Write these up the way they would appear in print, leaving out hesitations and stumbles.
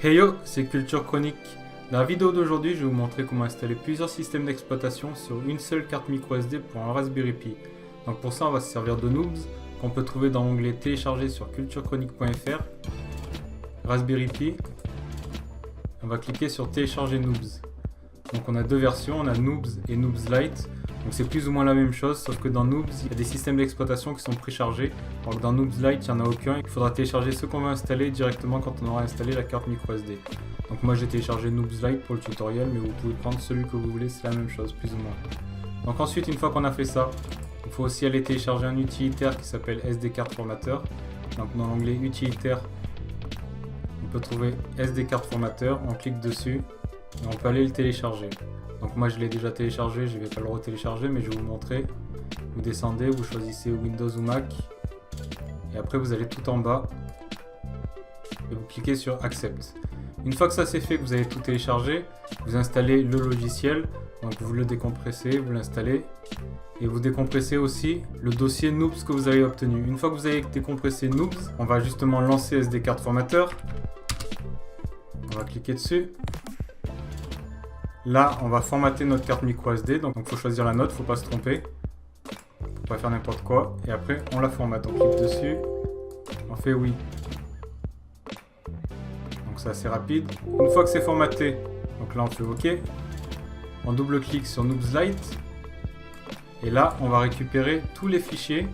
Hey yo, c'est Culture Chronique. Dans la vidéo d'aujourd'hui, je vais vous montrer comment installer plusieurs systèmes d'exploitation sur une seule carte microSD pour un Raspberry Pi. Donc pour ça, on va se servir de Noobs, qu'on peut trouver dans l'onglet télécharger sur culturechronique.fr. Raspberry Pi. On va cliquer sur télécharger Noobs. Donc on a deux versions, on a Noobs et Noobs Lite. Donc c'est plus ou moins la même chose, sauf que dans Noobs, il y a des systèmes d'exploitation qui sont préchargés. Alors que dans Noobs Lite, il n'y en a aucun. Il faudra télécharger ce qu'on veut installer directement quand on aura installé la carte microSD. Donc moi j'ai téléchargé Noobs Lite pour le tutoriel, mais vous pouvez prendre celui que vous voulez, c'est la même chose, plus ou moins. Donc ensuite, une fois qu'on a fait ça, il faut aussi aller télécharger un utilitaire qui s'appelle SD Card Formatter. Donc dans l'onglet utilitaire, on peut trouver SD Card Formatter, on clique dessus et on peut aller le télécharger. Donc moi je l'ai déjà téléchargé, je ne vais pas le retélécharger, mais je vais vous montrer. Vous descendez, vous choisissez Windows ou Mac, et après vous allez tout en bas, et vous cliquez sur Accept. Une fois que ça c'est fait, que vous avez tout téléchargé, vous installez le logiciel, donc vous le décompressez, vous l'installez, et vous décompressez aussi le dossier Noobs que vous avez obtenu. Une fois que vous avez décompressé Noobs, on va justement lancer SD Card Formatter. On va cliquer dessus. Là, on va formater notre carte microSD, donc il faut choisir la note, faut pas se tromper. Faut pas faire n'importe quoi. Et après, on la formate. On clique dessus, on fait oui. Donc c'est assez rapide. Une fois que c'est formaté, donc là on fait OK. On double-clique sur Noobs Lite. Et là, on va récupérer tous les fichiers.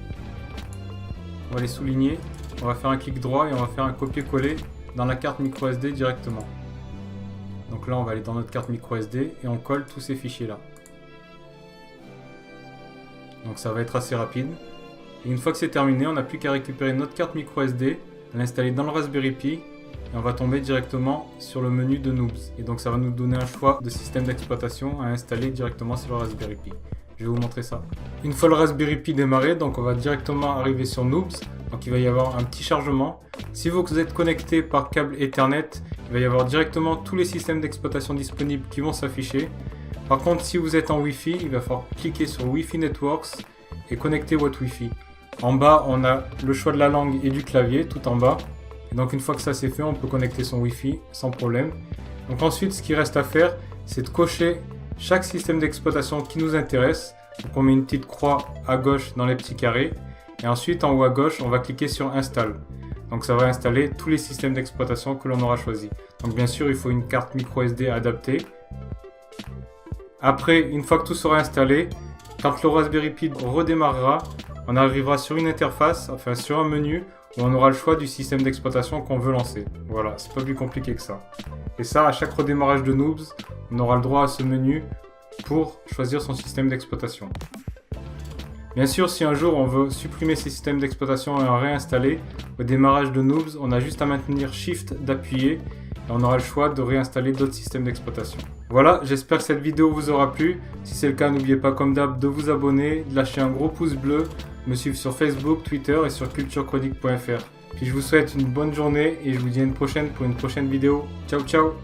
On va les souligner. On va faire un clic droit et on va faire un copier-coller dans la carte microSD directement. Donc là, on va aller dans notre carte microSD et on colle tous ces fichiers-là. Donc ça va être assez rapide. Et une fois que c'est terminé, on n'a plus qu'à récupérer notre carte microSD, l'installer dans le Raspberry Pi et on va tomber directement sur le menu de Noobs. Et donc ça va nous donner un choix de système d'exploitation à installer directement sur le Raspberry Pi. Je vais vous montrer ça. Une fois le Raspberry Pi démarré, donc on va directement arriver sur Noobs. Donc il va y avoir un petit chargement. Si vous êtes connecté par câble Ethernet, il va y avoir directement tous les systèmes d'exploitation disponibles qui vont s'afficher. Par contre, si vous êtes en Wi-Fi, il va falloir cliquer sur Wi-Fi Networks et connecter votre Wi-Fi. En bas, on a le choix de la langue et du clavier, tout en bas. Et donc une fois que ça c'est fait, on peut connecter son Wi-Fi sans problème. Donc ensuite, ce qui reste à faire, c'est de cocher chaque système d'exploitation qui nous intéresse. Donc on met une petite croix à gauche dans les petits carrés. Et ensuite, en haut à gauche, on va cliquer sur Install. Donc ça va installer tous les systèmes d'exploitation que l'on aura choisi. Donc bien sûr, il faut une carte microSD adaptée. Après, une fois que tout sera installé, quand le Raspberry Pi redémarrera, on arrivera sur une interface, enfin sur un menu, où on aura le choix du système d'exploitation qu'on veut lancer. Voilà, c'est pas plus compliqué que ça. Et ça, à chaque redémarrage de Noobs, on aura le droit à ce menu pour choisir son système d'exploitation. Bien sûr, si un jour on veut supprimer ces systèmes d'exploitation et en réinstaller, au démarrage de Noobs, on a juste à maintenir Shift d'appuyer et on aura le choix de réinstaller d'autres systèmes d'exploitation. Voilà, j'espère que cette vidéo vous aura plu. Si c'est le cas, n'oubliez pas comme d'hab de vous abonner, de lâcher un gros pouce bleu, me suivre sur Facebook, Twitter et sur culturechronique.fr. Puis je vous souhaite une bonne journée et je vous dis à une prochaine pour une prochaine vidéo. Ciao ciao!